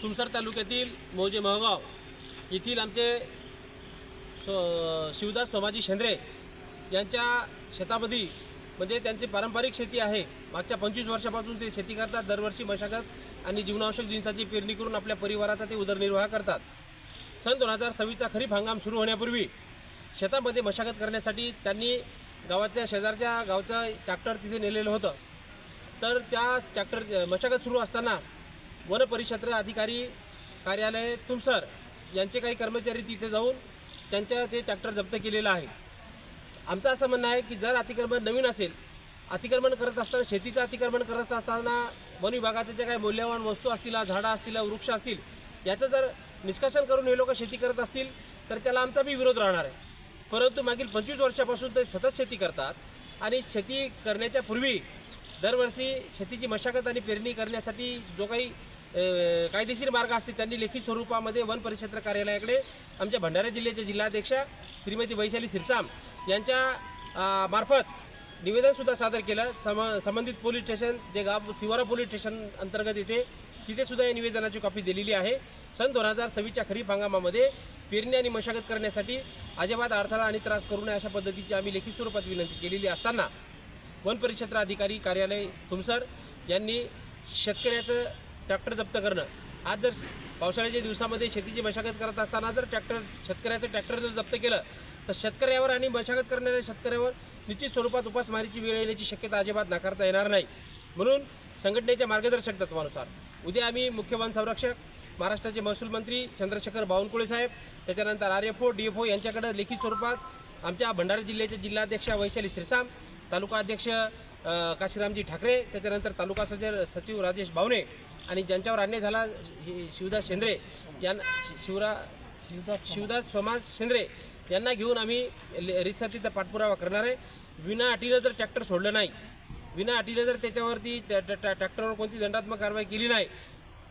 तुमसर तालुक्यातील मौजे महगाव येथील आमचे शिवदास सोमाजी शेंद्रे यांच्या शेतामध्ये म्हणजे त्यांची पारंपरिक शेती आहे। मागच्या 25 वर्षापासून ते शेती करतात। दरवर्षी मशागत आणि जीवनावश्यक जिन्साची पेरणी करून आपल्या परिवाराचा ते उदरनिर्वाह करतात। सन 2026चा खरीप हंगाम सुरू होण्यापूर्वी शेतामध्ये मशागत करण्यासाठी त्यांनी गावातल्या शेजारच्या गावचा ट्रॅक्टर तिथे नेलेलं होतं। तर त्या ट्रॅक्टर मशागत सुरू असताना वन परिक्षेत्र अधिकारी कार्यालय तुमसर यांचे काही कर्मचारी तिथे जाऊन त्यांच्या ते ट्रॅक्टर जप्त केलेलं आहे। आमचं असं म्हणणं आहे की जर अतिक्रमण नवीन असेल, अतिक्रमण करत असताना शेतीचं अतिक्रमण करत असताना वन विभागाचे जे काही मौल्यवान वस्तू असतील, झाडं असतील, वृक्ष असतील, याचं जर निष्कासन करून हे लोक शेती करत असतील तर त्याला आमचा बी विरोध राहणार आहे। परंतु मागील 25 वर्षापासून ते सतत शेती करतात आणि शेती करण्याच्या पूर्वी दरवर्षी शेतीची मशागत आणि पेरणी करण्यासाठी जो काही कायदेशीर मार्ग असते त्यांनी लेखी स्वरूपामध्ये वन परिक्षेत्र कार्यालयाकडे आमच्या भंडारा जिल्ह्याच्या जिल्हाध्यक्षा श्रीमती वैशाली सिरसाम यांच्या मार्फत निवेदनसुद्धा सादर केलं। संबंधित पोलीस स्टेशन जे गाव शिवारा पोलीस स्टेशन अंतर्गत येते तिथे सुद्धा या निवेदनाची कॉपी दिलेली आहे। सन 2026च्या खरीप हंगामामध्ये पेरणी आणि मशागत करण्यासाठी अजिबात अडथळा आणि त्रास करू नये अशा पद्धतीची आम्ही लेखी स्वरूपात विनंती केलेली असताना वन परिक्षेत्र अधिकारी कार्यालय तुमसर यांनी शेतकऱ्याचं ट्रॅक्टर जप्त करणं, आज जर पावसाळ्याच्या दिवसामध्ये शेतीची मशागत करत असताना जर शेतकऱ्याचं ट्रॅक्टर जर जप्त केलं तर शेतकऱ्यावर आणि मशागत करणाऱ्या शेतकऱ्यावर निश्चित स्वरूपात उपासमारीची वेळ येण्याची शक्यता अजिबात नाकारता येणार नाही। म्हणून संघटनेच्या मार्गदर्शक तत्वानुसार उद्या आम्ही मुख्य वन संरक्षक, महाराष्ट्राचे महसूल मंत्री चंद्रशेखर बावनकुळे साहेब, त्याच्यानंतर RFO DFO यांच्याकडे लेखी स्वरूपात आमच्या भंडारा जिल्ह्याच्या जिल्हाध्यक्षा वैशाली सिरसाम, तालुका अध्यक्ष काशीरामजी ठाकरे, त्याच्यानंतर तालुका सचिव राजेश बावणे आणि ज्यांच्यावर अन्याय झाला शिवदास शेंद्रे शिवदास सोमाज शेंद्रे यांना घेऊन आम्ही रितसरतीचा पाठपुरावा करणार आहे। विना अटीनं जर ट्रॅक्टर सोडलं नाही, विना अटीनं जर त्याच्यावरती ट्रॅक्टरवर कोणती दंडात्मक कारवाई केली नाही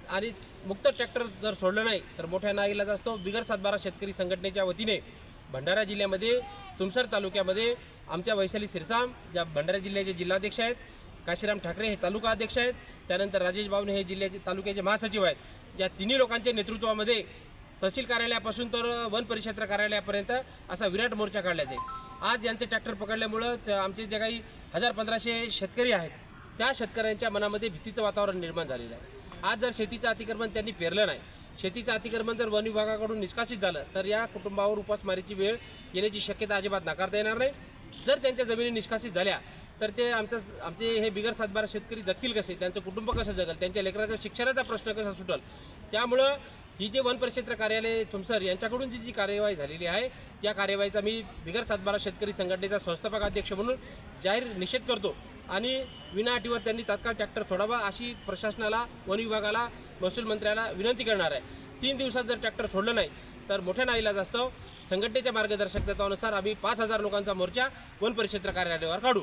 आणि मुक्त ट्रॅक्टर जर सोडलं नाही तर मोठ्या नाईलाज असतो। बिगर सातबारा शेतकरी संघटनेच्या वतीने भंडारा जिल्ह्यामध्ये तुमसर तालुक्यामध्ये आमच्या वैशाली सिरसाम ज्या भंडारा जिल्ह्याचे जिल्हाध्यक्ष आहेत, काशीराम ठाकरे हे तालुका अध्यक्ष आहेत, त्यानंतर राजेश बावणे हे जिल्ह्याचे तालुक्याचे महासचिव आहेत। या तिन्ही लोकांच्या नेतृत्वामध्ये तहसील कार्यालयापासून तर वन परिक्षेत्र कार्यालयापर्यंत असा विराट मोर्चा काढल्याचा आहे। आज यांचे ट्रॅक्टर पकडल्यामुळं आमचे जे काही 1000-1500 शेतकरी आहेत त्या शेतकऱ्यांच्या मनामध्ये भीतीचं वातावरण निर्माण झालेलं आहे। आज जर शेतीचं अतिक्रमण त्यांनी पेरलं नाही, शेतीचं अतिक्रमण जर वन विभागाकडून निष्कासित झालं तर या कुटुंबावर उपासमारीची वेळ येण्याची शक्यता अजिबात नाकारता येणार नाही। जर त्यांच्या जमिनी निष्कासित झाल्या तर ते आमचे हे बिगर सातबारा शेतकरी जगतील कसे, त्यांचं कुटुंब कसं जगल, त्यांच्या लेकराचा शिक्षणाचा प्रश्न कसा सुटल। त्यामुळं ही जे वन परिक्षेत्र कार्यालय तुमसर यांच्याकडून जी कार्यवाही झालेली आहे या कार्यवाहीचा मी बिगर सातबारा शेतकरी संघटनेचा संस्थापक अध्यक्ष म्हणून जाहीर निषेध करतो आणि विना अटीवर त्यांनी तात्काळ ट्रॅक्टर सोडावा अशी प्रशासनाला, वन विभागाला, महसूल मंत्र्याला विनंती करणार आहे। 3 दिवसात जर ट्रॅक्टर सोडलं नाही तर मोठ्या नाईलाज असतो। संघटनेच्या मार्गदर्शक तत्वानुसार आम्ही 5000 लोकांचा मोर्चा वन परिक्षेत्र कार्यालयावर काढू।